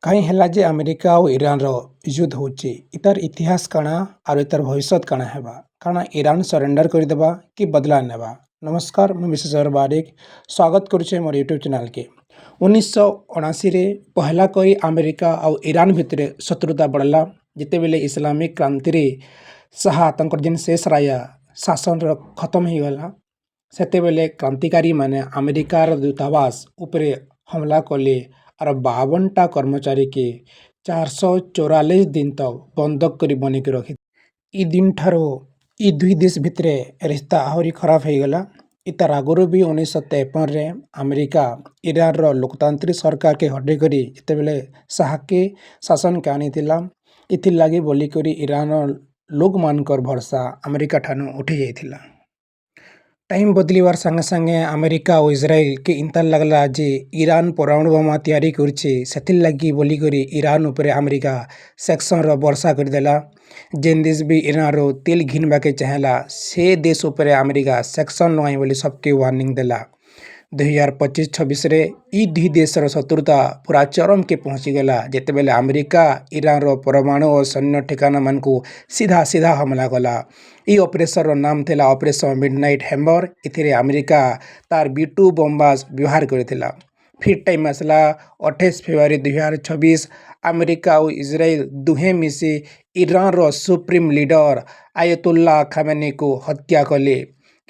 କାହିଁ ହେଲା ଯେ ଆମେରିକା ଆଉ ଇରାନର ଯୁଦ୍ଧ ହେଉଛି ଇତାର ଇତିହାସ କାଣା ଆଉ ଇତାର ଭବିଷ୍ୟତ କାଣା ହେବା କାଣା ଇରାନ ସରେଣ୍ଡର କରିଦେବା କି ବଦଲା ନେବା। ନମସ୍କାର, ମୁଁ ବିଶେଷର ବାରିକ ସ୍ୱାଗତ କରୁଛେ ମୋର ୟୁଟ୍ୟୁବ୍ ଚ୍ୟାନେଲକେ। 1979ରେ ପହଲା କରି ଆମେରିକା ଆଉ ଇରାନ ଭିତରେ ଶତ୍ରୁତା ବଢ଼ିଲା ଯେତେବେଳେ ଇସଲାମିକ କ୍ରାନ୍ତିରେ ସାହା ତାଙ୍କର ଯେନ୍ ଶେଷ ରାୟା ଶାସନର ଖତମ ହେଇଗଲା। ସେତେବେଳେ କ୍ରାନ୍ତିକାରୀମାନେ ଆମେରିକାର ଦୂତାବାସ ଉପରେ हमला कले और 52टा कर्मचारी के 444 दिन तक बंधक कर बनिक रखी। इ दिन ठारो इ दुई देश भितरे रिश्ता आहरी खराब हो गला। इतार आगुरु भी 1953 रे अमेरिका इरान रो लोकतांत्रिक सरकार के हटे करी जितेबेले शाह के शासन के आनी थिला। इथिर लागी बोली करी इरान लोग मानकर भरसा अमेरिका ठानु उठी जाइथिला। टाइम बदलिवार संगे संगे अमेरिका और इजराइल के इंता लगला जे ईरान परमाणु बोमा तैयारी करछे सेथिर लगी बोली करी ईरान उपरे अमेरिका सेक्शन रो वर्षा कर देला। जेन देश भी ईरान रो तेल घिनबा के चाहेला से देश उपरे अमेरिका सेक्शन लगाई बोली सबके वार्निंग देला। 2025-26 रे इ दुई देशर शत्रुता पूरा चरम के पहुंची गला जेतेबेले अमेरिका ईरान रो परमाणु और सैन्य ठिकाना मन को सीधा सीधा हमला कला। इ ऑपरेशन रो नाम थिला ऑपरेशन मिडनाइट हैमर। इथिरे अमेरिका तार B2 बमबास व्यवहार करथिला। फिर टाइम आसला 28 फेब्रुआरी 2026 अमेरिका और इजराइल दुहे मिसी ईरान रो सुप्रीम लीडर आयतुल्लाह खामेनी को हत्या कले।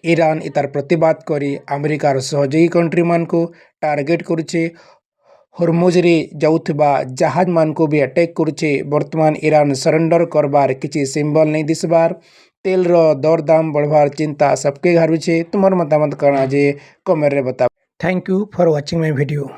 ईरान इतार प्रतिवाद करी अमेरिकार सहयोगी कंट्री मान को टार्गेट करुचे। हरमुजरे जाउथबा जहाज मान को भी अटैक करुचे। वर्तमान ईरान सरेंडर करबार किसी सिंबल नहीं दिसबार। तेल रो दर दाम बढ़वार चिंता सबके घारुचे। तुम्हार मतामत करना जे कमेंट रे बताओ। Thank you for watching my video.